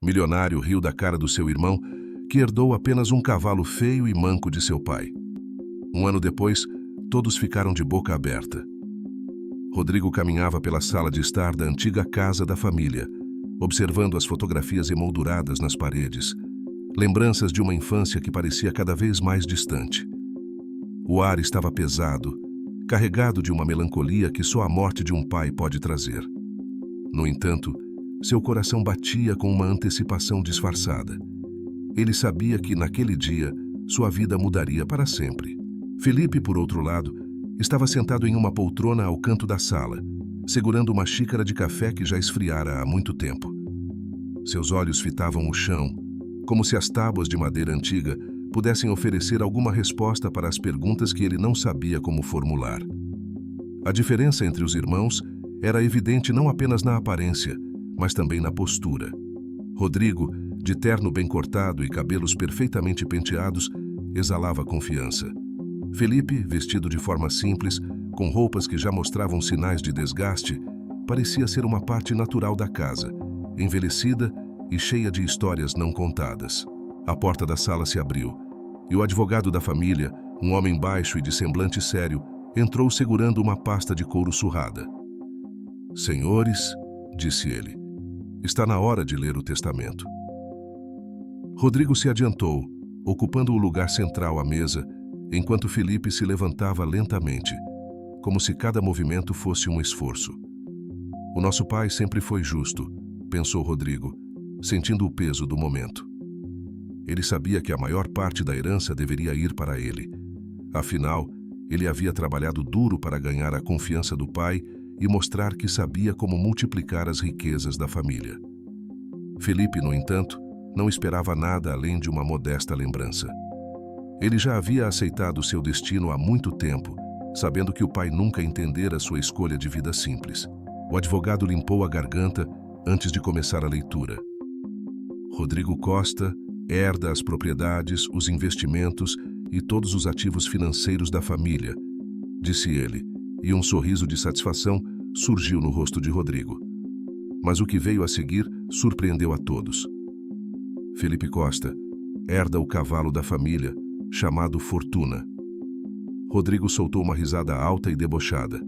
Milionário riu da cara do seu irmão, que herdou apenas um cavalo feio e manco de seu pai. Um ano depois, todos ficaram de boca aberta. Rodrigo caminhava pela sala de estar da antiga casa da família, observando as fotografias emolduradas nas paredes, lembranças de uma infância que parecia cada vez mais distante. O ar estava pesado, carregado de uma melancolia que só a morte de um pai pode trazer. No entanto, seu coração batia com uma antecipação disfarçada. Ele sabia que, naquele dia, sua vida mudaria para sempre. Felipe, por outro lado, estava sentado em uma poltrona ao canto da sala, segurando uma xícara de café que já esfriara há muito tempo. Seus olhos fitavam o chão, como se as tábuas de madeira antiga pudessem oferecer alguma resposta para as perguntas que ele não sabia como formular. A diferença entre os irmãos era evidente não apenas na aparência, mas também na postura. Rodrigo, de terno bem cortado e cabelos perfeitamente penteados, exalava confiança. Felipe, vestido de forma simples, com roupas que já mostravam sinais de desgaste, parecia ser uma parte natural da casa, envelhecida e cheia de histórias não contadas. A porta da sala se abriu, e o advogado da família, um homem baixo e de semblante sério, entrou segurando uma pasta de couro surrada. "Senhores", disse ele, "está na hora de ler o testamento." Rodrigo se adiantou, ocupando o lugar central à mesa, enquanto Felipe se levantava lentamente, como se cada movimento fosse um esforço. "O nosso pai sempre foi justo", pensou Rodrigo, sentindo o peso do momento. Ele sabia que a maior parte da herança deveria ir para ele. Afinal, ele havia trabalhado duro para ganhar a confiança do pai e mostrar que sabia como multiplicar as riquezas da família. Felipe, no entanto, não esperava nada além de uma modesta lembrança. Ele já havia aceitado seu destino há muito tempo, sabendo que o pai nunca entendera sua escolha de vida simples. O advogado limpou a garganta antes de começar a leitura. "Rodrigo Costa herda as propriedades, os investimentos e todos os ativos financeiros da família", disse ele, e um sorriso de satisfação surgiu no rosto de Rodrigo. Mas o que veio a seguir surpreendeu a todos. Felipe Costa herda o cavalo da família, chamado Fortuna. Rodrigo soltou uma risada alta e debochada.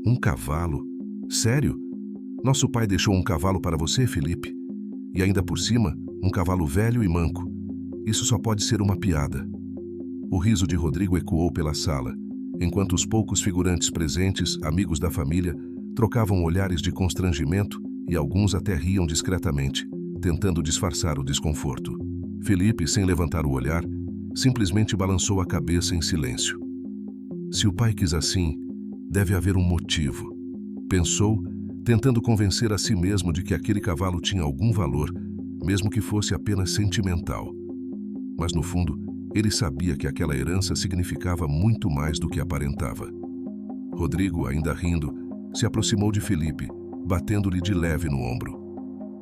"Um cavalo? Sério? Nosso pai deixou um cavalo para você, Felipe? E ainda por cima, um cavalo velho e manco. Isso só pode ser uma piada." O riso de Rodrigo ecoou pela sala, enquanto os poucos figurantes presentes, amigos da família, trocavam olhares de constrangimento e alguns até riam discretamente, tentando disfarçar o desconforto. Felipe, sem levantar o olhar, simplesmente balançou a cabeça em silêncio. "Se o pai quis assim, deve haver um motivo", pensou, tentando convencer a si mesmo de que aquele cavalo tinha algum valor, mesmo que fosse apenas sentimental. Mas no fundo, ele sabia que aquela herança significava muito mais do que aparentava. Rodrigo, ainda rindo, se aproximou de Felipe, batendo-lhe de leve no ombro.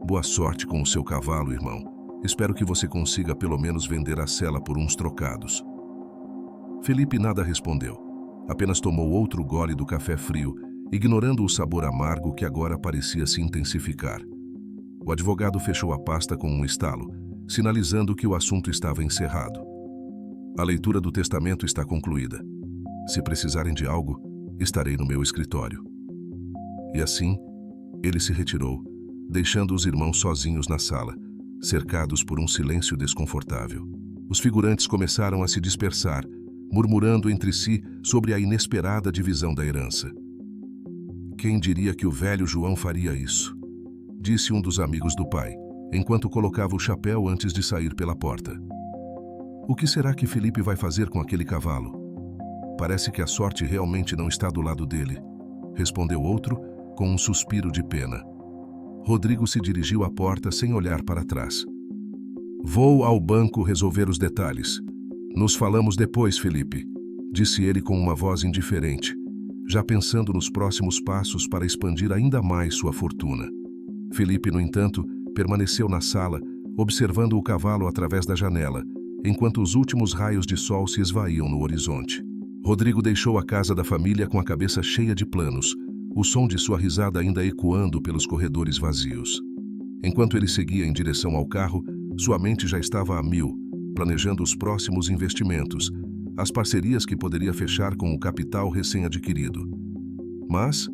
"Boa sorte com o seu cavalo, irmão. Espero que você consiga pelo menos vender a sela por uns trocados." Felipe nada respondeu, apenas tomou outro gole do café frio, ignorando o sabor amargo que agora parecia se intensificar. O advogado fechou a pasta com um estalo, sinalizando que o assunto estava encerrado. "A leitura do testamento está concluída. Se precisarem de algo, estarei no meu escritório." E assim, ele se retirou, deixando os irmãos sozinhos na sala, cercados por um silêncio desconfortável. Os figurantes começaram a se dispersar, murmurando entre si sobre a inesperada divisão da herança. "Quem diria que o velho João faria isso?", disse um dos amigos do pai, enquanto colocava o chapéu antes de sair pela porta. "O que será que Felipe vai fazer com aquele cavalo? Parece que a sorte realmente não está do lado dele", respondeu outro, com um suspiro de pena. Rodrigo se dirigiu à porta sem olhar para trás. "Vou ao banco resolver os detalhes. Nos falamos depois, Felipe", disse ele com uma voz indiferente, já pensando nos próximos passos para expandir ainda mais sua fortuna. Felipe, no entanto, permaneceu na sala, observando o cavalo através da janela, enquanto os últimos raios de sol se esvaíam no horizonte. Rodrigo deixou a casa da família com a cabeça cheia de planos, o som de sua risada ainda ecoando pelos corredores vazios. Enquanto ele seguia em direção ao carro, sua mente já estava a mil, planejando os próximos investimentos, as parcerias que poderia fechar com o capital recém-adquirido. Mas,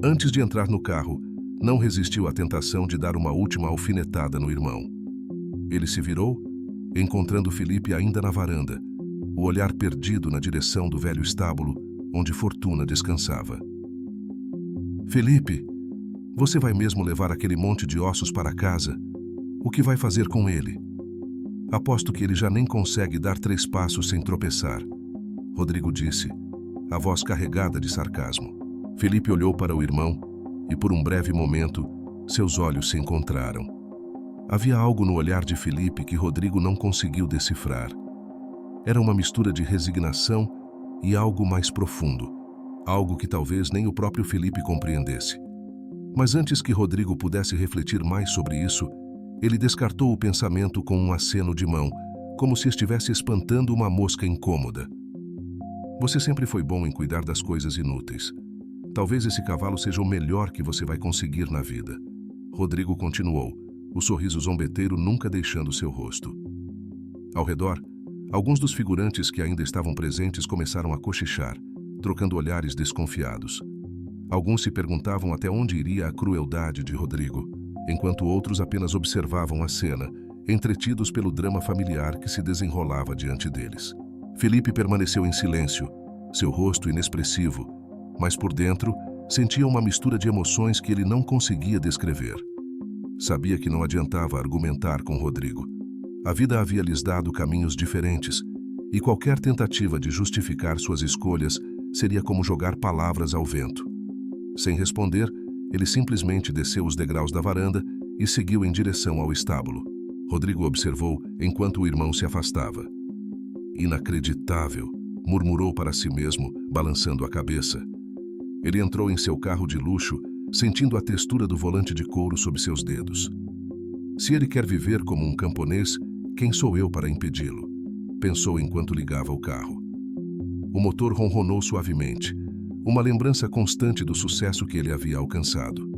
antes de entrar no carro, não resistiu à tentação de dar uma última alfinetada no irmão. Ele se virou, encontrando Felipe ainda na varanda, o olhar perdido na direção do velho estábulo, onde Fortuna descansava. Felipe, você vai mesmo levar aquele monte de ossos para casa? O que vai fazer com ele? Aposto que ele já nem consegue dar 3 passos sem tropeçar, Rodrigo disse, a voz carregada de sarcasmo. Felipe olhou para o irmão e, por um breve momento, seus olhos se encontraram. Havia algo no olhar de Felipe que Rodrigo não conseguiu decifrar. Era uma mistura de resignação e algo mais profundo, algo que talvez nem o próprio Felipe compreendesse. Mas antes que Rodrigo pudesse refletir mais sobre isso, ele descartou o pensamento com um aceno de mão, como se estivesse espantando uma mosca incômoda. Você sempre foi bom em cuidar das coisas inúteis. Talvez esse cavalo seja o melhor que você vai conseguir na vida. Rodrigo continuou, o sorriso zombeteiro nunca deixando seu rosto. Ao redor, alguns dos figurantes que ainda estavam presentes começaram a cochichar, trocando olhares desconfiados. Alguns se perguntavam até onde iria a crueldade de Rodrigo, enquanto outros apenas observavam a cena, entretidos pelo drama familiar que se desenrolava diante deles. Felipe permaneceu em silêncio, seu rosto inexpressivo, mas por dentro sentia uma mistura de emoções que ele não conseguia descrever. Sabia que não adiantava argumentar com Rodrigo. A vida havia lhes dado caminhos diferentes, e qualquer tentativa de justificar suas escolhas seria como jogar palavras ao vento. Sem responder, ele simplesmente desceu os degraus da varanda e seguiu em direção ao estábulo. Rodrigo observou enquanto o irmão se afastava. Inacreditável, murmurou para si mesmo, balançando a cabeça. Ele entrou em seu carro de luxo, sentindo a textura do volante de couro sob seus dedos. Se ele quer viver como um camponês, quem sou eu para impedi-lo? Pensou enquanto ligava o carro. O motor ronronou suavemente, uma lembrança constante do sucesso que ele havia alcançado.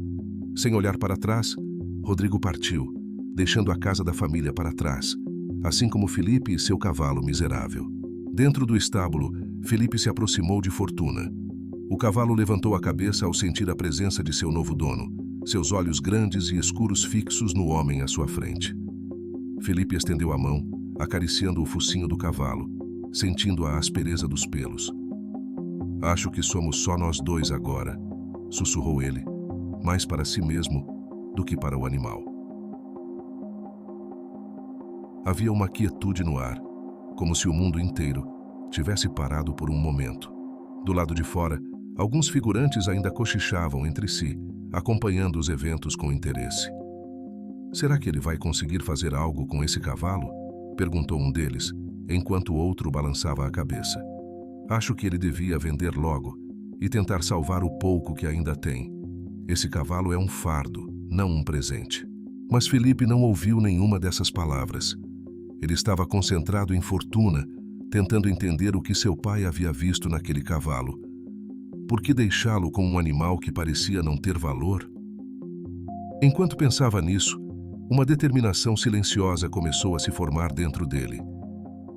Sem olhar para trás, Rodrigo partiu, deixando a casa da família para trás, assim como Felipe e seu cavalo miserável. Dentro do estábulo, Felipe se aproximou de Fortuna. O cavalo levantou a cabeça ao sentir a presença de seu novo dono, seus olhos grandes e escuros fixos no homem à sua frente. Felipe estendeu a mão, acariciando o focinho do cavalo, sentindo a aspereza dos pelos. Acho que somos só nós dois agora, sussurrou ele, mais para si mesmo do que para o animal. Havia uma quietude no ar, como se o mundo inteiro tivesse parado por um momento. Do lado de fora, alguns figurantes ainda cochichavam entre si, acompanhando os eventos com interesse. Será que ele vai conseguir fazer algo com esse cavalo? Perguntou um deles, enquanto o outro balançava a cabeça. Acho que ele devia vender logo e tentar salvar o pouco que ainda tem. Esse cavalo é um fardo, não um presente. Mas Felipe não ouviu nenhuma dessas palavras. Ele estava concentrado em Fortuna, tentando entender o que seu pai havia visto naquele cavalo. Por que deixá-lo com um animal que parecia não ter valor? Enquanto pensava nisso, uma determinação silenciosa começou a se formar dentro dele.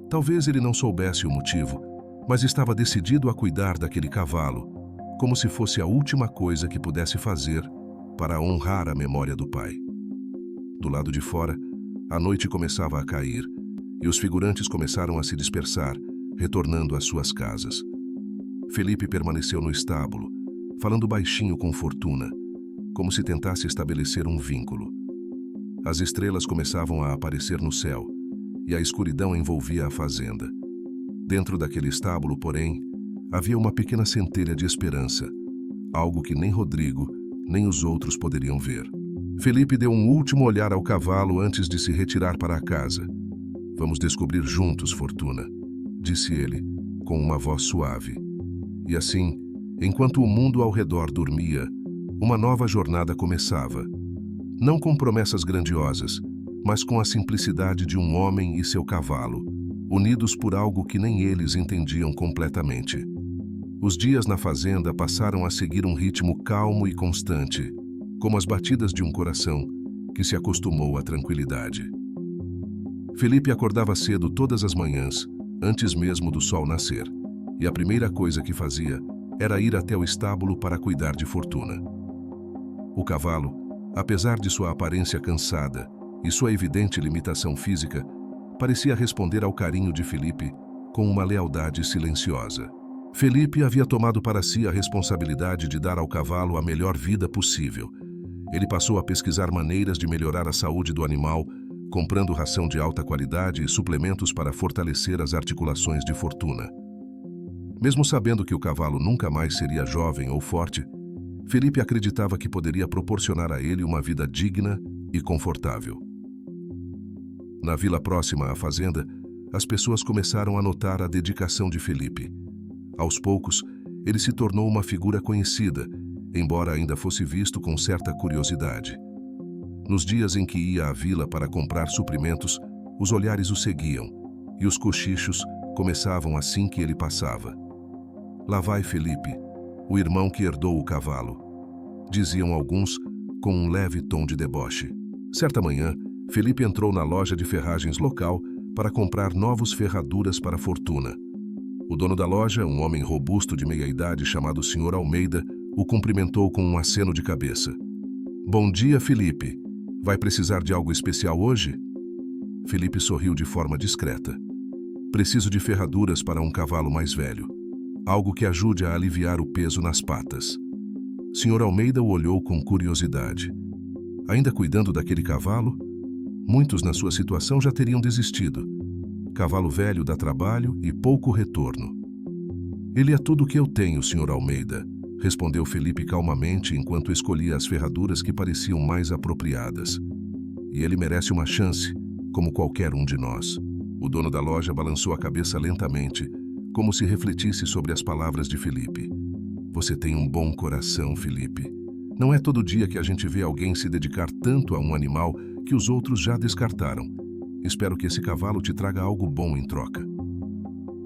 Talvez ele não soubesse o motivo, mas estava decidido a cuidar daquele cavalo, como se fosse a última coisa que pudesse fazer para honrar a memória do pai. Do lado de fora, a noite começava a cair, e os figurantes começaram a se dispersar, retornando às suas casas. Felipe permaneceu no estábulo, falando baixinho com Fortuna, como se tentasse estabelecer um vínculo. As estrelas começavam a aparecer no céu, e a escuridão envolvia a fazenda. Dentro daquele estábulo, porém, havia uma pequena centelha de esperança, algo que nem Rodrigo, nem os outros poderiam ver. Felipe deu um último olhar ao cavalo antes de se retirar para a casa. Vamos descobrir juntos, Fortuna, disse ele, com uma voz suave. E assim, enquanto o mundo ao redor dormia, uma nova jornada começava. Não com promessas grandiosas, mas com a simplicidade de um homem e seu cavalo, unidos por algo que nem eles entendiam completamente. Os dias na fazenda passaram a seguir um ritmo calmo e constante, como as batidas de um coração que se acostumou à tranquilidade. Felipe acordava cedo todas as manhãs, antes mesmo do sol nascer, e a primeira coisa que fazia era ir até o estábulo para cuidar de Fortuna. O cavalo, apesar de sua aparência cansada e sua evidente limitação física, parecia responder ao carinho de Felipe com uma lealdade silenciosa. Felipe havia tomado para si a responsabilidade de dar ao cavalo a melhor vida possível. Ele passou a pesquisar maneiras de melhorar a saúde do animal, comprando ração de alta qualidade e suplementos para fortalecer as articulações de Fortuna. Mesmo sabendo que o cavalo nunca mais seria jovem ou forte, Felipe acreditava que poderia proporcionar a ele uma vida digna e confortável. Na vila próxima à fazenda, as pessoas começaram a notar a dedicação de Felipe. Aos poucos, ele se tornou uma figura conhecida, embora ainda fosse visto com certa curiosidade. Nos dias em que ia à vila para comprar suprimentos, os olhares o seguiam, e os cochichos começavam assim que ele passava. Lá vai Felipe, o irmão que herdou o cavalo, diziam alguns com um leve tom de deboche. Certa manhã, Felipe entrou na loja de ferragens local para comprar novas ferraduras para Fortuna. O dono da loja, um homem robusto de meia-idade chamado Sr. Almeida, o cumprimentou com um aceno de cabeça. Bom dia, Felipe. Vai precisar de algo especial hoje? Felipe sorriu de forma discreta. Preciso de ferraduras para um cavalo mais velho. Algo que ajude a aliviar o peso nas patas. Sr. Almeida o olhou com curiosidade. Ainda cuidando daquele cavalo? Muitos na sua situação já teriam desistido. Cavalo velho dá trabalho e pouco retorno. Ele é tudo o que eu tenho, Sr. Almeida, respondeu Felipe calmamente enquanto escolhia as ferraduras que pareciam mais apropriadas. E ele merece uma chance, como qualquer um de nós. O dono da loja balançou a cabeça lentamente, como se refletisse sobre as palavras de Felipe. Você tem um bom coração, Felipe. Não é todo dia que a gente vê alguém se dedicar tanto a um animal que os outros já descartaram. Espero que esse cavalo te traga algo bom em troca.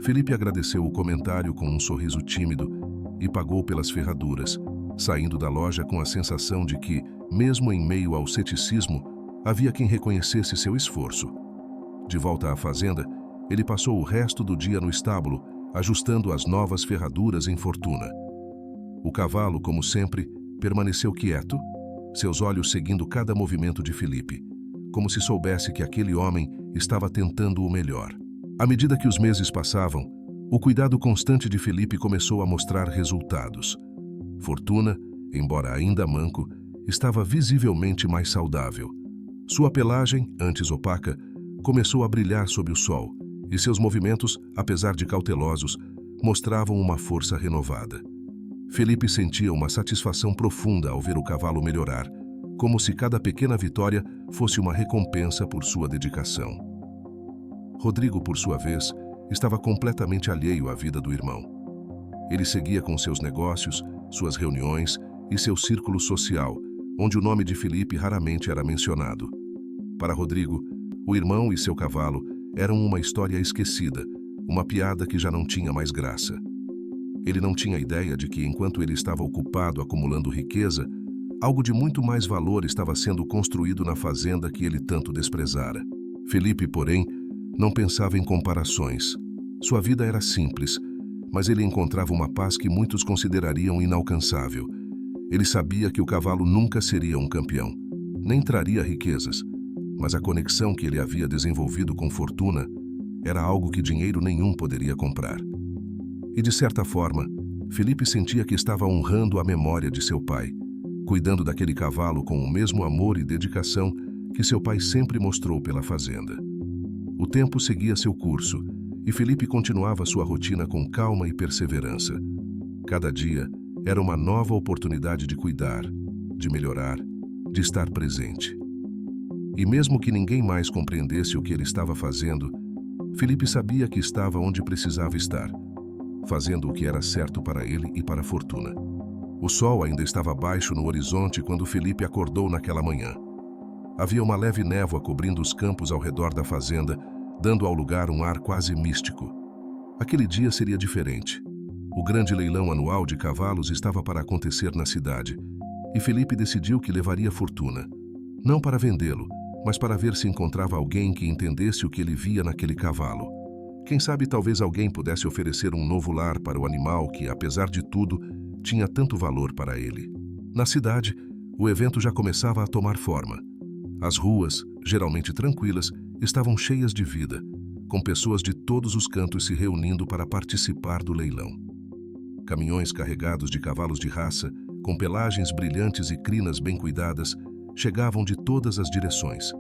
Felipe agradeceu o comentário com um sorriso tímido e pagou pelas ferraduras, saindo da loja com a sensação de que, mesmo em meio ao ceticismo, havia quem reconhecesse seu esforço. De volta à fazenda, ele passou o resto do dia no estábulo, ajustando as novas ferraduras em Fortuna. O cavalo, como sempre, permaneceu quieto, seus olhos seguindo cada movimento de Felipe, como se soubesse que aquele homem estava tentando o melhor. À medida que os meses passavam, o cuidado constante de Felipe começou a mostrar resultados. Fortuna, embora ainda manco, estava visivelmente mais saudável. Sua pelagem, antes opaca, começou a brilhar sob o sol, e seus movimentos, apesar de cautelosos, mostravam uma força renovada. Felipe sentia uma satisfação profunda ao ver o cavalo melhorar, como se cada pequena vitória fosse uma recompensa por sua dedicação. Rodrigo, por sua vez, estava completamente alheio à vida do irmão. Ele seguia com seus negócios, suas reuniões e seu círculo social, onde o nome de Felipe raramente era mencionado. Para Rodrigo, o irmão e seu cavalo eram uma história esquecida, uma piada que já não tinha mais graça. Ele não tinha ideia de que, enquanto ele estava ocupado acumulando riqueza, algo de muito mais valor estava sendo construído na fazenda que ele tanto desprezara. Felipe, porém, não pensava em comparações. Sua vida era simples, mas ele encontrava uma paz que muitos considerariam inalcançável. Ele sabia que o cavalo nunca seria um campeão, nem traria riquezas, mas a conexão que ele havia desenvolvido com Fortuna era algo que dinheiro nenhum poderia comprar. E, de certa forma, Felipe sentia que estava honrando a memória de seu pai, cuidando daquele cavalo com o mesmo amor e dedicação que seu pai sempre mostrou pela fazenda. O tempo seguia seu curso, e Felipe continuava sua rotina com calma e perseverança. Cada dia era uma nova oportunidade de cuidar, de melhorar, de estar presente. E mesmo que ninguém mais compreendesse o que ele estava fazendo, Felipe sabia que estava onde precisava estar, fazendo o que era certo para ele e para a Fortuna. O sol ainda estava baixo no horizonte quando Felipe acordou naquela manhã. Havia uma leve névoa cobrindo os campos ao redor da fazenda, dando ao lugar um ar quase místico. Aquele dia seria diferente. O grande leilão anual de cavalos estava para acontecer na cidade, e Felipe decidiu que levaria Fortuna. Não para vendê-lo, mas para ver se encontrava alguém que entendesse o que ele via naquele cavalo. Quem sabe talvez alguém pudesse oferecer um novo lar para o animal que, apesar de tudo, tinha tanto valor para ele. Na cidade, o evento já começava a tomar forma. As ruas, geralmente tranquilas, estavam cheias de vida, com pessoas de todos os cantos se reunindo para participar do leilão. Caminhões carregados de cavalos de raça, com pelagens brilhantes e crinas bem cuidadas, chegavam de todas as direções.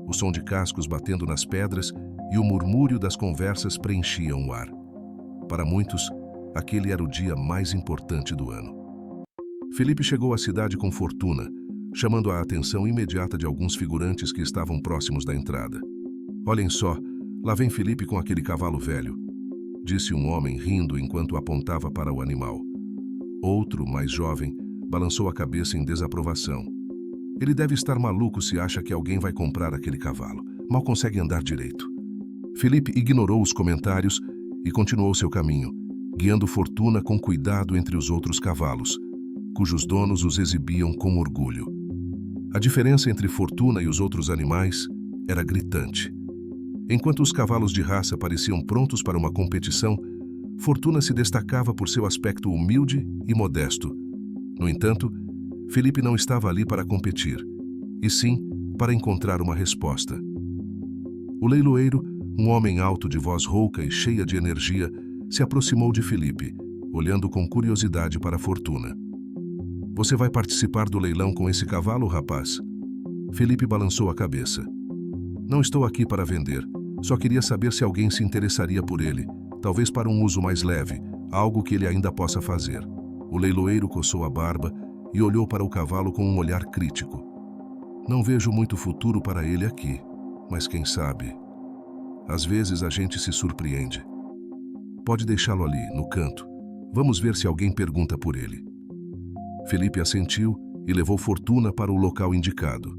O som de cascos batendo nas pedras e o murmúrio das conversas preenchiam o ar. Para muitos, aquele era o dia mais importante do ano. Felipe chegou à cidade com fortuna, chamando a atenção imediata de alguns figurantes que estavam próximos da entrada. "Olhem só, lá vem Felipe com aquele cavalo velho", disse um homem rindo enquanto apontava para o animal. Outro, mais jovem, balançou a cabeça em desaprovação. "Ele deve estar maluco se acha que alguém vai comprar aquele cavalo. Mal consegue andar direito." Felipe ignorou os comentários e continuou seu caminho, guiando Fortuna com cuidado entre os outros cavalos, cujos donos os exibiam com orgulho. A diferença entre Fortuna e os outros animais era gritante. Enquanto os cavalos de raça pareciam prontos para uma competição, Fortuna se destacava por seu aspecto humilde e modesto. No entanto, Felipe não estava ali para competir, e sim para encontrar uma resposta. O leiloeiro, um homem alto de voz rouca e cheia de energia, se aproximou de Felipe, olhando com curiosidade para Fortuna. "Você vai participar do leilão com esse cavalo, rapaz?" Felipe balançou a cabeça. "Não estou aqui para vender. Só queria saber se alguém se interessaria por ele, talvez para um uso mais leve, algo que ele ainda possa fazer." O leiloeiro coçou a barba e olhou para o cavalo com um olhar crítico. "Não vejo muito futuro para ele aqui, mas quem sabe? Às vezes a gente se surpreende. Pode deixá-lo ali, no canto. Vamos ver se alguém pergunta por ele." Felipe assentiu e levou Fortuna para o local indicado.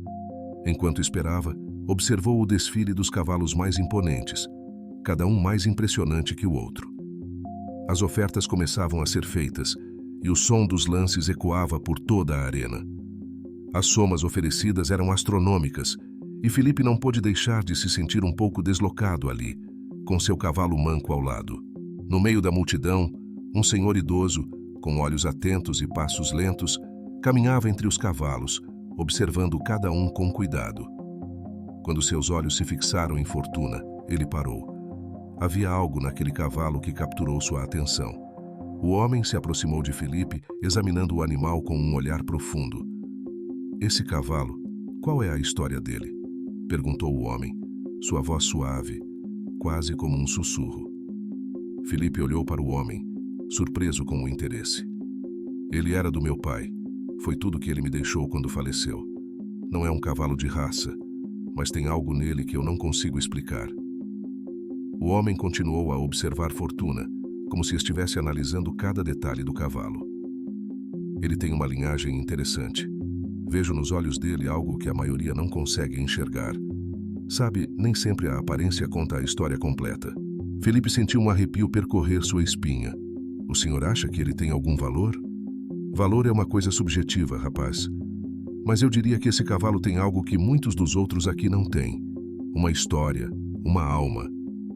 Enquanto esperava, observou o desfile dos cavalos mais imponentes, cada um mais impressionante que o outro. As ofertas começavam a ser feitas e o som dos lances ecoava por toda a arena. As somas oferecidas eram astronômicas e Felipe não pôde deixar de se sentir um pouco deslocado ali, com seu cavalo manco ao lado. No meio da multidão, um senhor idoso, com olhos atentos e passos lentos, caminhava entre os cavalos, observando cada um com cuidado. Quando seus olhos se fixaram em Fortuna, ele parou. Havia algo naquele cavalo que capturou sua atenção. O homem se aproximou de Felipe, examinando o animal com um olhar profundo. "Esse cavalo, qual é a história dele?" perguntou o homem, sua voz suave, quase como um sussurro. Felipe olhou para o homem, surpreso com o interesse. "Ele era do meu pai. Foi tudo que ele me deixou quando faleceu. Não é um cavalo de raça, mas tem algo nele que eu não consigo explicar." O homem continuou a observar Fortuna, como se estivesse analisando cada detalhe do cavalo. "Ele tem uma linhagem interessante. Vejo nos olhos dele algo que a maioria não consegue enxergar. Sabe, nem sempre a aparência conta a história completa." Felipe sentiu um arrepio percorrer sua espinha. "O senhor acha que ele tem algum valor?" "Valor é uma coisa subjetiva, rapaz. Mas eu diria que esse cavalo tem algo que muitos dos outros aqui não têm. Uma história, uma alma.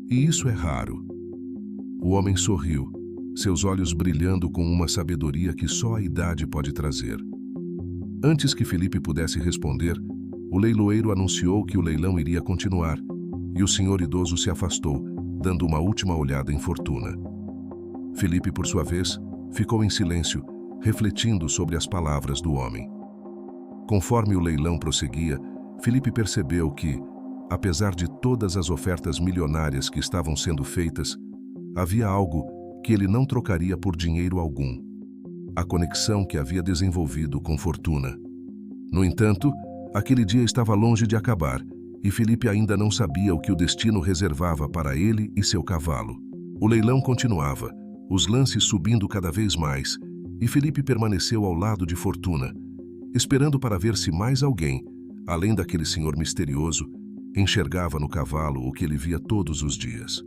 E isso é raro." O homem sorriu, seus olhos brilhando com uma sabedoria que só a idade pode trazer. Antes que Felipe pudesse responder, o leiloeiro anunciou que o leilão iria continuar, e o senhor idoso se afastou, dando uma última olhada em Fortuna. Felipe, por sua vez, ficou em silêncio, refletindo sobre as palavras do homem. Conforme o leilão prosseguia, Felipe percebeu que, apesar de todas as ofertas milionárias que estavam sendo feitas, havia algo que ele não trocaria por dinheiro algum: a conexão que havia desenvolvido com Fortuna. No entanto, aquele dia estava longe de acabar, e Felipe ainda não sabia o que o destino reservava para ele e seu cavalo. O leilão continuava, os lances subindo cada vez mais, e Felipe permaneceu ao lado de Fortuna, esperando para ver se mais alguém, além daquele senhor misterioso, enxergava no cavalo o que ele via todos os dias.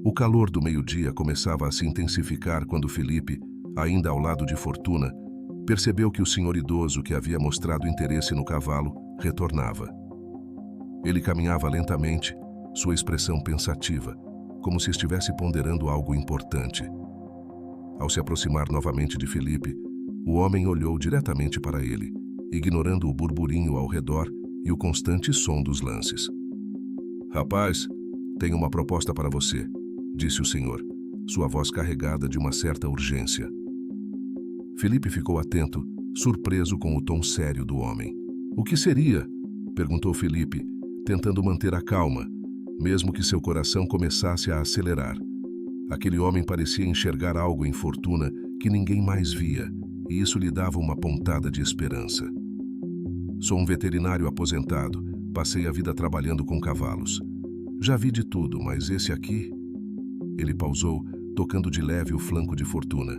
O calor do meio-dia começava a se intensificar quando Felipe, ainda ao lado de Fortuna, percebeu que o senhor idoso que havia mostrado interesse no cavalo retornava. Ele caminhava lentamente, sua expressão pensativa, como se estivesse ponderando algo importante. Ao se aproximar novamente de Felipe, o homem olhou diretamente para ele, ignorando o burburinho ao redor e o constante som dos lances. "Rapaz, tenho uma proposta para você", disse o senhor, sua voz carregada de uma certa urgência. Felipe ficou atento, surpreso com o tom sério do homem. "O que seria?", perguntou Felipe, tentando manter a calma, mesmo que seu coração começasse a acelerar. Aquele homem parecia enxergar algo em Fortuna que ninguém mais via, e isso lhe dava uma pontada de esperança. "Sou um veterinário aposentado, passei a vida trabalhando com cavalos. Já vi de tudo, mas esse aqui..." Ele pausou, tocando de leve o flanco de Fortuna.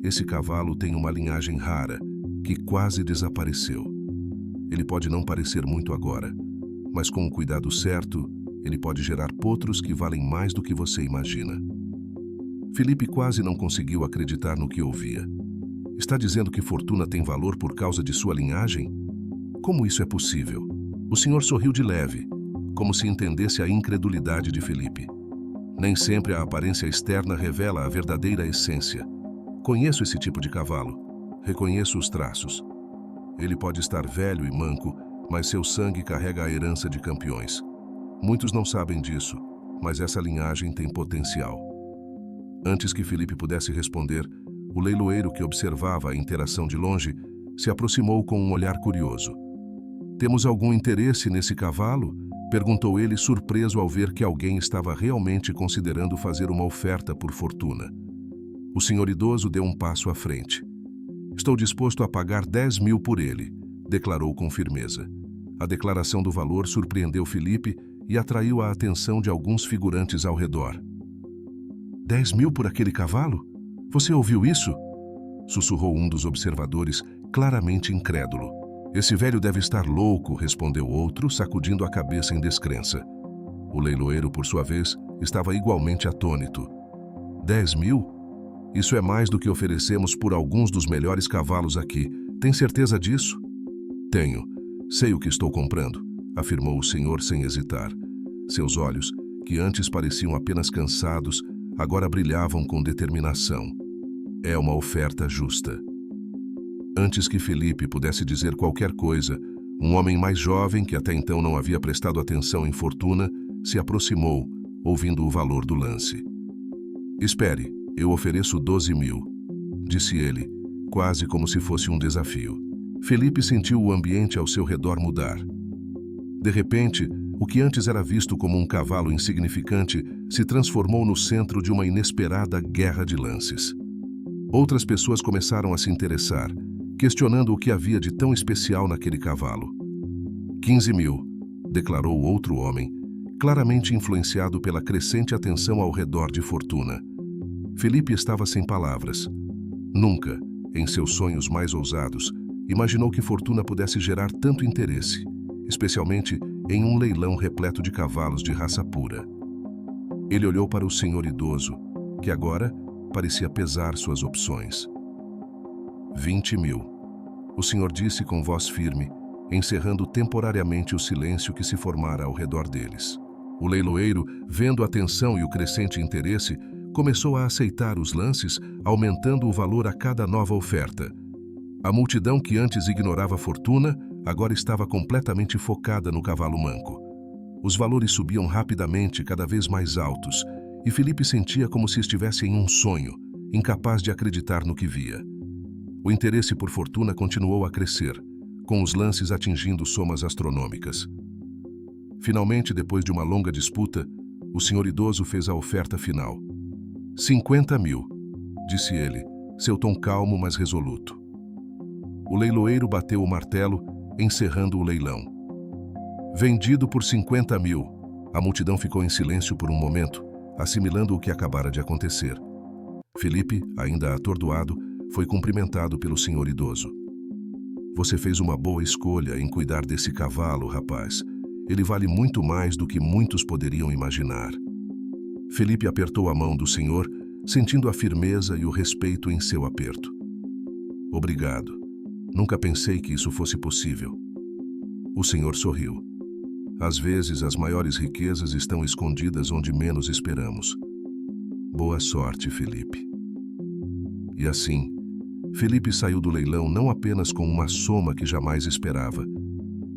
"Esse cavalo tem uma linhagem rara, que quase desapareceu. Ele pode não parecer muito agora, mas com o cuidado certo, ele pode gerar potros que valem mais do que você imagina." Felipe quase não conseguiu acreditar no que ouvia. "Está dizendo que Fortuna tem valor por causa de sua linhagem? Como isso é possível?" O senhor sorriu de leve, como se entendesse a incredulidade de Felipe. "Nem sempre a aparência externa revela a verdadeira essência. Conheço esse tipo de cavalo. Reconheço os traços. Ele pode estar velho e manco, mas seu sangue carrega a herança de campeões. Muitos não sabem disso, mas essa linhagem tem potencial." Antes que Felipe pudesse responder, o leiloeiro, que observava a interação de longe, se aproximou com um olhar curioso. "Temos algum interesse nesse cavalo?", perguntou ele, surpreso ao ver que alguém estava realmente considerando fazer uma oferta por Fortuna. O senhor idoso deu um passo à frente. "Estou disposto a pagar 10.000 por ele", declarou com firmeza. A declaração do valor surpreendeu Felipe e atraiu a atenção de alguns figurantes ao redor. 10.000 por aquele cavalo? Você ouviu isso?", sussurrou um dos observadores, claramente incrédulo. "Esse velho deve estar louco", respondeu outro, sacudindo a cabeça em descrença. O leiloeiro, por sua vez, estava igualmente atônito. 10.000? Isso é mais do que oferecemos por alguns dos melhores cavalos aqui. Tem certeza disso?" "Tenho. Sei o que estou comprando", afirmou o senhor sem hesitar. Seus olhos, que antes pareciam apenas cansados, agora brilhavam com determinação. "É uma oferta justa." Antes que Felipe pudesse dizer qualquer coisa, um homem mais jovem, que até então não havia prestado atenção em Fortuna, se aproximou, ouvindo o valor do lance. "Espere, eu ofereço 12.000", disse ele, quase como se fosse um desafio. Felipe sentiu o ambiente ao seu redor mudar. De repente, o que antes era visto como um cavalo insignificante se transformou no centro de uma inesperada guerra de lances. Outras pessoas começaram a se interessar, questionando o que havia de tão especial naquele cavalo. 15.000, declarou outro homem, claramente influenciado pela crescente atenção ao redor de Fortuna. Felipe estava sem palavras. Nunca, em seus sonhos mais ousados, imaginou que Fortuna pudesse gerar tanto interesse, especialmente em um leilão repleto de cavalos de raça pura. Ele olhou para o senhor idoso, que agora parecia pesar suas opções. 20.000, o senhor disse com voz firme, encerrando temporariamente o silêncio que se formara ao redor deles. O leiloeiro, vendo a tensão e o crescente interesse, começou a aceitar os lances, aumentando o valor a cada nova oferta. A multidão, que antes ignorava a Fortuna, agora estava completamente focada no cavalo manco. Os valores subiam rapidamente, cada vez mais altos, e Felipe sentia como se estivesse em um sonho, incapaz de acreditar no que via. O interesse por Fortuna continuou a crescer, com os lances atingindo somas astronômicas. Finalmente, depois de uma longa disputa, o senhor idoso fez a oferta final. 50.000, disse ele, seu tom calmo, mas resoluto. O leiloeiro bateu o martelo, encerrando o leilão. Vendido por 50.000. A multidão ficou em silêncio por um momento, assimilando o que acabara de acontecer. Felipe, ainda atordoado, foi cumprimentado pelo senhor idoso. Você fez uma boa escolha em cuidar desse cavalo, rapaz. Ele vale muito mais do que muitos poderiam imaginar. Felipe apertou a mão do senhor, sentindo a firmeza e o respeito em seu aperto. Obrigado. Nunca pensei que isso fosse possível. O Senhor sorriu. Às vezes, as maiores riquezas estão escondidas onde menos esperamos. Boa sorte, Felipe. E assim, Felipe saiu do leilão não apenas com uma soma que jamais esperava,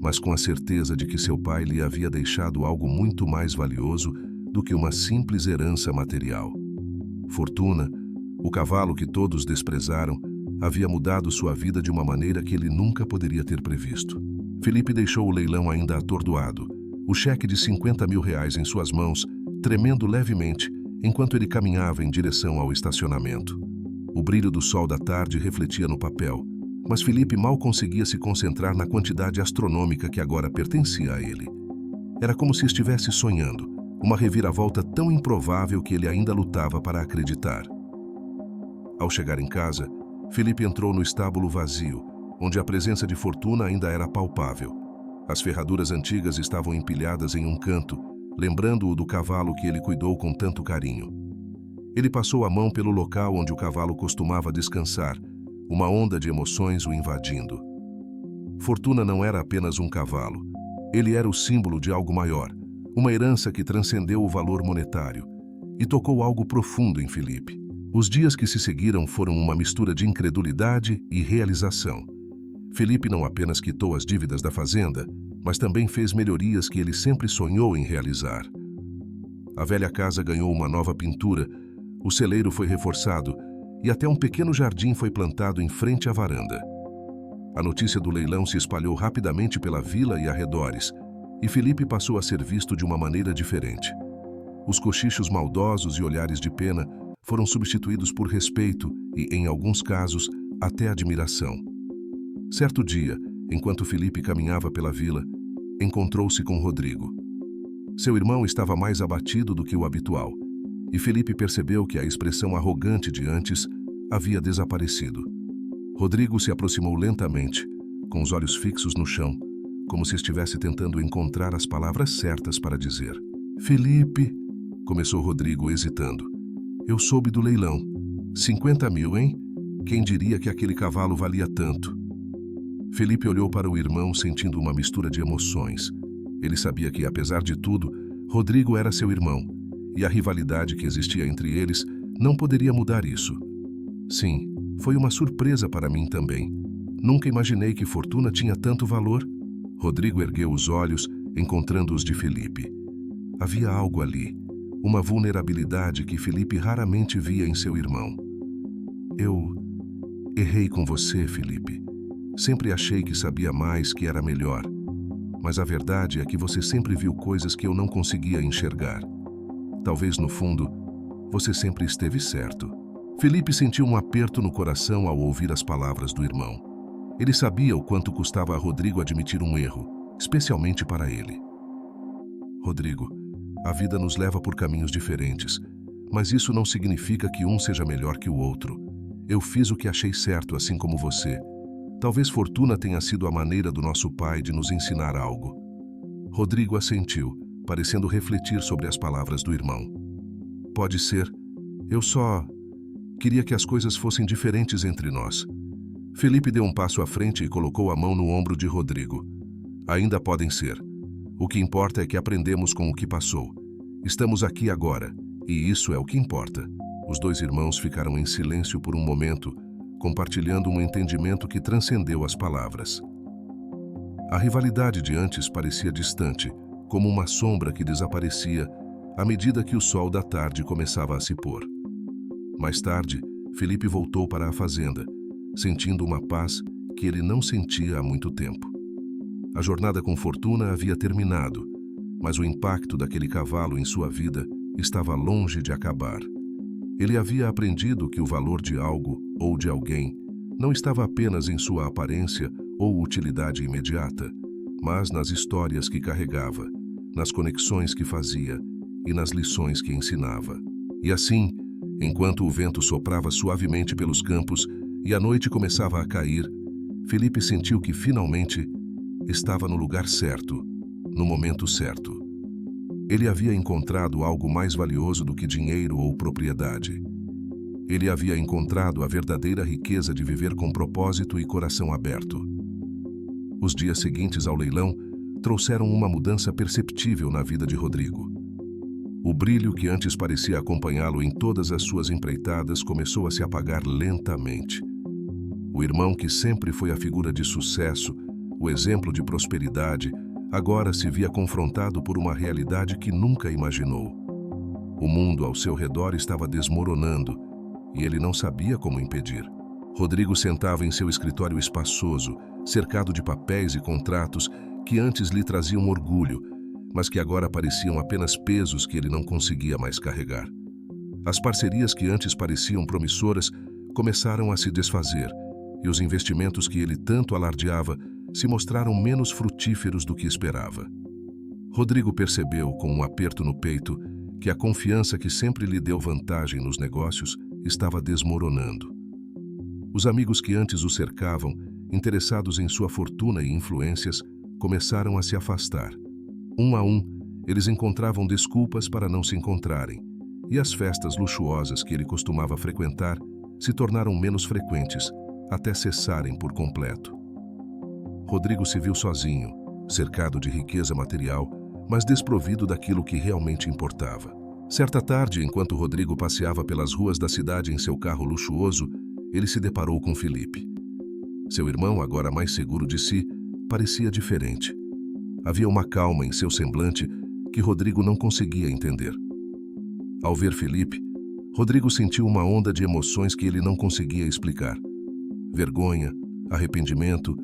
mas com a certeza de que seu pai lhe havia deixado algo muito mais valioso do que uma simples herança material. Fortuna, o cavalo que todos desprezaram, havia mudado sua vida de uma maneira que ele nunca poderia ter previsto. Felipe deixou o leilão ainda atordoado, o cheque de 50 mil reais em suas mãos, tremendo levemente, enquanto ele caminhava em direção ao estacionamento. O brilho do sol da tarde refletia no papel, mas Felipe mal conseguia se concentrar na quantidade astronômica que agora pertencia a ele. Era como se estivesse sonhando, uma reviravolta tão improvável que ele ainda lutava para acreditar. Ao chegar em casa, Felipe entrou no estábulo vazio, onde a presença de Fortuna ainda era palpável. As ferraduras antigas estavam empilhadas em um canto, lembrando-o do cavalo que ele cuidou com tanto carinho. Ele passou a mão pelo local onde o cavalo costumava descansar, uma onda de emoções o invadindo. Fortuna não era apenas um cavalo. Ele era o símbolo de algo maior, uma herança que transcendeu o valor monetário, e tocou algo profundo em Felipe. Os dias que se seguiram foram uma mistura de incredulidade e realização. Felipe não apenas quitou as dívidas da fazenda, mas também fez melhorias que ele sempre sonhou em realizar. A velha casa ganhou uma nova pintura, o celeiro foi reforçado e até um pequeno jardim foi plantado em frente à varanda. A notícia do leilão se espalhou rapidamente pela vila e arredores, e Felipe passou a ser visto de uma maneira diferente. Os cochichos maldosos e olhares de pena foram substituídos por respeito e, em alguns casos, até admiração. Certo dia, enquanto Felipe caminhava pela vila, encontrou-se com Rodrigo. Seu irmão estava mais abatido do que o habitual, e Felipe percebeu que a expressão arrogante de antes havia desaparecido. Rodrigo se aproximou lentamente, com os olhos fixos no chão, como se estivesse tentando encontrar as palavras certas para dizer. "Felipe", começou Rodrigo hesitando. "Eu soube do leilão. 50 mil, hein? Quem diria que aquele cavalo valia tanto?" Felipe olhou para o irmão sentindo uma mistura de emoções. Ele sabia que, apesar de tudo, Rodrigo era seu irmão, e a rivalidade que existia entre eles não poderia mudar isso. "Sim, foi uma surpresa para mim também. Nunca imaginei que Fortuna tinha tanto valor." Rodrigo ergueu os olhos, encontrando os de Felipe. Havia algo ali, uma vulnerabilidade que Felipe raramente via em seu irmão. "Eu errei com você, Felipe. Sempre achei que sabia mais, que era melhor. Mas a verdade é que você sempre viu coisas que eu não conseguia enxergar. Talvez, no fundo, você sempre esteve certo." Felipe sentiu um aperto no coração ao ouvir as palavras do irmão. Ele sabia o quanto custava a Rodrigo admitir um erro, especialmente para ele. "Rodrigo, a vida nos leva por caminhos diferentes, mas isso não significa que um seja melhor que o outro. Eu fiz o que achei certo, assim como você. Talvez Fortuna tenha sido a maneira do nosso pai de nos ensinar algo." Rodrigo assentiu, parecendo refletir sobre as palavras do irmão. "Pode ser. Eu só queria que as coisas fossem diferentes entre nós." Felipe deu um passo à frente e colocou a mão no ombro de Rodrigo. "Ainda podem ser. O que importa é que aprendemos com o que passou. Estamos aqui agora, e isso é o que importa." Os dois irmãos ficaram em silêncio por um momento, compartilhando um entendimento que transcendeu as palavras. A rivalidade de antes parecia distante, como uma sombra que desaparecia à medida que o sol da tarde começava a se pôr. Mais tarde, Felipe voltou para a fazenda, sentindo uma paz que ele não sentia há muito tempo. A jornada com Fortuna havia terminado, mas o impacto daquele cavalo em sua vida estava longe de acabar. Ele havia aprendido que o valor de algo ou de alguém não estava apenas em sua aparência ou utilidade imediata, mas nas histórias que carregava, nas conexões que fazia e nas lições que ensinava. E assim, enquanto o vento soprava suavemente pelos campos e a noite começava a cair, Felipe sentiu que finalmente estava no lugar certo, no momento certo. Ele havia encontrado algo mais valioso do que dinheiro ou propriedade. Ele havia encontrado a verdadeira riqueza de viver com propósito e coração aberto. Os dias seguintes ao leilão trouxeram uma mudança perceptível na vida de Rodrigo. O brilho que antes parecia acompanhá-lo em todas as suas empreitadas começou a se apagar lentamente. O irmão, que sempre foi a figura de sucesso, o exemplo de prosperidade, agora se via confrontado por uma realidade que nunca imaginou. O mundo ao seu redor estava desmoronando e ele não sabia como impedir. Rodrigo sentava em seu escritório espaçoso, cercado de papéis e contratos que antes lhe traziam orgulho, mas que agora pareciam apenas pesos que ele não conseguia mais carregar. As parcerias que antes pareciam promissoras começaram a se desfazer, e os investimentos que ele tanto alardeava se mostraram menos frutíferos do que esperava. Rodrigo percebeu, com um aperto no peito, que a confiança que sempre lhe deu vantagem nos negócios estava desmoronando. Os amigos que antes o cercavam, interessados em sua fortuna e influências, começaram a se afastar. Um a um, eles encontravam desculpas para não se encontrarem, e as festas luxuosas que ele costumava frequentar se tornaram menos frequentes, até cessarem por completo. Rodrigo se viu sozinho, cercado de riqueza material, mas desprovido daquilo que realmente importava. Certa tarde, enquanto Rodrigo passeava pelas ruas da cidade em seu carro luxuoso, ele se deparou com Felipe. Seu irmão, agora mais seguro de si, parecia diferente. Havia uma calma em seu semblante que Rodrigo não conseguia entender. Ao ver Felipe, Rodrigo sentiu uma onda de emoções que ele não conseguia explicar. Vergonha, arrependimento,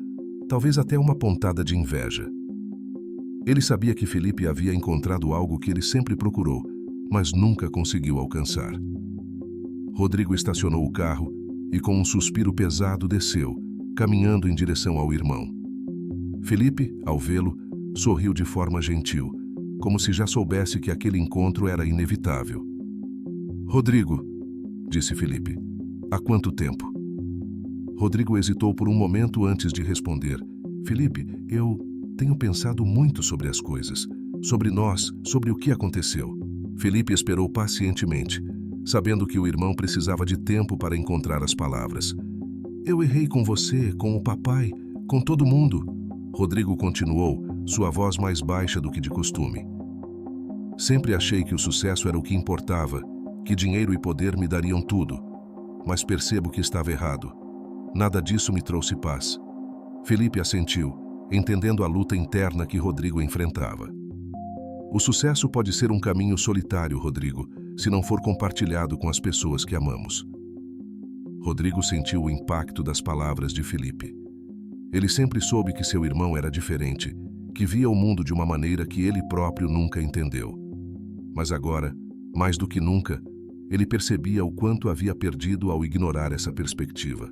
talvez até uma pontada de inveja. Ele sabia que Felipe havia encontrado algo que ele sempre procurou, mas nunca conseguiu alcançar. Rodrigo estacionou o carro e, com um suspiro pesado, desceu, caminhando em direção ao irmão. Felipe, ao vê-lo, sorriu de forma gentil, como se já soubesse que aquele encontro era inevitável. "Rodrigo", disse Felipe, "há quanto tempo?" Rodrigo hesitou por um momento antes de responder. "Felipe, eu tenho pensado muito sobre as coisas, sobre nós, sobre o que aconteceu." Felipe esperou pacientemente, sabendo que o irmão precisava de tempo para encontrar as palavras. "Eu errei com você, com o papai, com todo mundo." Rodrigo continuou, sua voz mais baixa do que de costume. "Sempre achei que o sucesso era o que importava, que dinheiro e poder me dariam tudo. Mas percebo que estava errado. Nada disso me trouxe paz." Felipe assentiu, entendendo a luta interna que Rodrigo enfrentava. "O sucesso pode ser um caminho solitário, Rodrigo, se não for compartilhado com as pessoas que amamos." Rodrigo sentiu o impacto das palavras de Felipe. Ele sempre soube que seu irmão era diferente, que via o mundo de uma maneira que ele próprio nunca entendeu. Mas agora, mais do que nunca, ele percebia o quanto havia perdido ao ignorar essa perspectiva.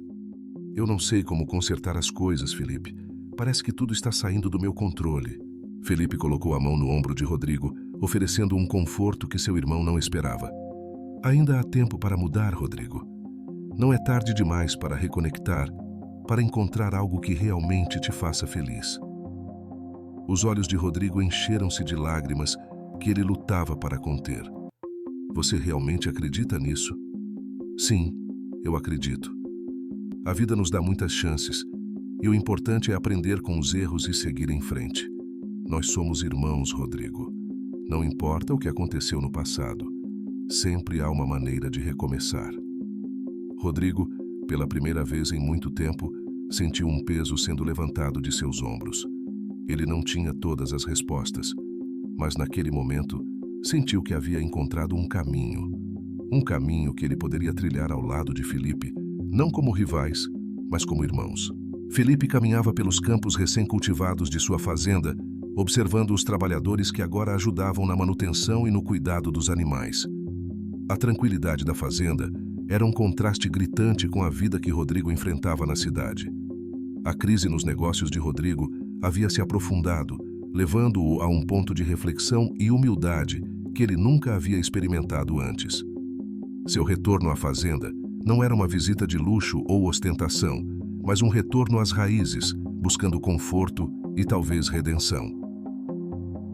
"Eu não sei como consertar as coisas, Felipe. Parece que tudo está saindo do meu controle." Felipe colocou a mão no ombro de Rodrigo, oferecendo um conforto que seu irmão não esperava. "Ainda há tempo para mudar, Rodrigo. Não é tarde demais para reconectar, para encontrar algo que realmente te faça feliz." Os olhos de Rodrigo encheram-se de lágrimas que ele lutava para conter. "Você realmente acredita nisso?" "Sim, eu acredito. A vida nos dá muitas chances, e o importante é aprender com os erros e seguir em frente. Nós somos irmãos, Rodrigo. Não importa o que aconteceu no passado, sempre há uma maneira de recomeçar." Rodrigo, pela primeira vez em muito tempo, sentiu um peso sendo levantado de seus ombros. Ele não tinha todas as respostas, mas naquele momento sentiu que havia encontrado um caminho que ele poderia trilhar ao lado de Felipe, não como rivais, mas como irmãos. Felipe caminhava pelos campos recém-cultivados de sua fazenda, observando os trabalhadores que agora ajudavam na manutenção e no cuidado dos animais. A tranquilidade da fazenda era um contraste gritante com a vida que Rodrigo enfrentava na cidade. A crise nos negócios de Rodrigo havia se aprofundado, levando-o a um ponto de reflexão e humildade que ele nunca havia experimentado antes. Seu retorno à fazenda não era uma visita de luxo ou ostentação, mas um retorno às raízes, buscando conforto e talvez redenção.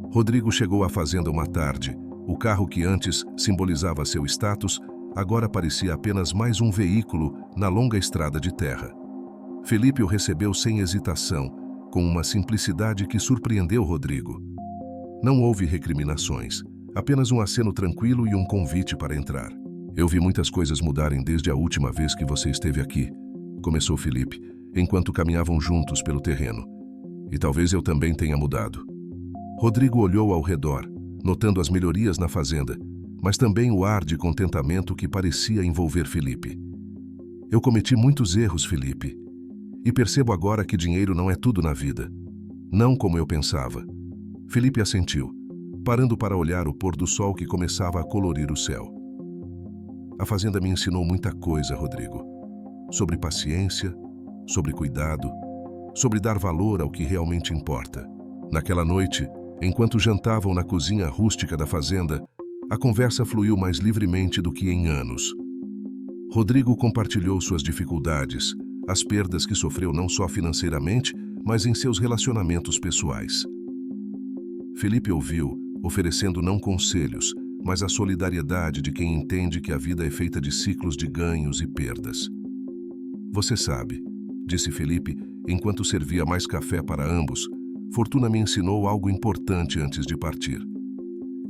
Rodrigo chegou à fazenda uma tarde. O carro que antes simbolizava seu status agora parecia apenas mais um veículo na longa estrada de terra. Felipe o recebeu sem hesitação, com uma simplicidade que surpreendeu Rodrigo. Não houve recriminações, apenas um aceno tranquilo e um convite para entrar. Eu vi muitas coisas mudarem desde a última vez que você esteve aqui, começou Felipe, enquanto caminhavam juntos pelo terreno. E talvez eu também tenha mudado. Rodrigo olhou ao redor, notando as melhorias na fazenda, mas também o ar de contentamento que parecia envolver Felipe. Eu cometi muitos erros, Felipe, e percebo agora que dinheiro não é tudo na vida. Não como eu pensava. Felipe assentiu, parando para olhar o pôr do sol que começava a colorir o céu. A fazenda me ensinou muita coisa, Rodrigo. Sobre paciência, sobre cuidado, sobre dar valor ao que realmente importa. Naquela noite, enquanto jantavam na cozinha rústica da fazenda, a conversa fluiu mais livremente do que em anos. Rodrigo compartilhou suas dificuldades, as perdas que sofreu não só financeiramente, mas em seus relacionamentos pessoais. Felipe ouviu, oferecendo não conselhos, mas a solidariedade de quem entende que a vida é feita de ciclos de ganhos e perdas. Você sabe, disse Felipe, enquanto servia mais café para ambos, Fortuna me ensinou algo importante antes de partir.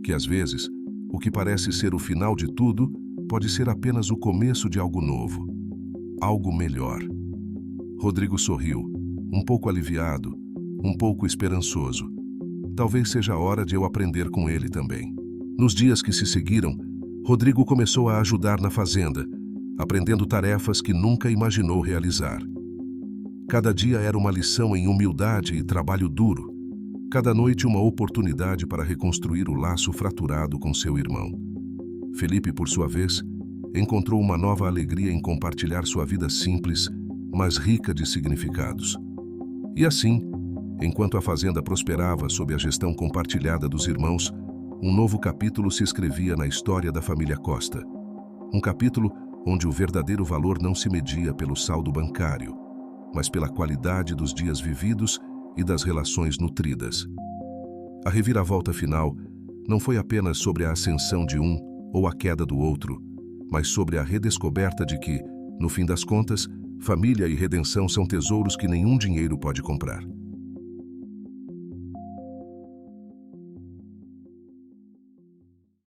Que às vezes, o que parece ser o final de tudo, pode ser apenas o começo de algo novo. Algo melhor. Rodrigo sorriu, um pouco aliviado, um pouco esperançoso. Talvez seja a hora de eu aprender com ele também. Nos dias que se seguiram, Rodrigo começou a ajudar na fazenda, aprendendo tarefas que nunca imaginou realizar. Cada dia era uma lição em humildade e trabalho duro. Cada noite uma oportunidade para reconstruir o laço fraturado com seu irmão. Felipe, por sua vez, encontrou uma nova alegria em compartilhar sua vida simples, mas rica de significados. E assim, enquanto a fazenda prosperava sob a gestão compartilhada dos irmãos, um novo capítulo se escrevia na história da família Costa. Um capítulo onde o verdadeiro valor não se media pelo saldo bancário, mas pela qualidade dos dias vividos e das relações nutridas. A reviravolta final não foi apenas sobre a ascensão de um ou a queda do outro, mas sobre a redescoberta de que, no fim das contas, família e redenção são tesouros que nenhum dinheiro pode comprar.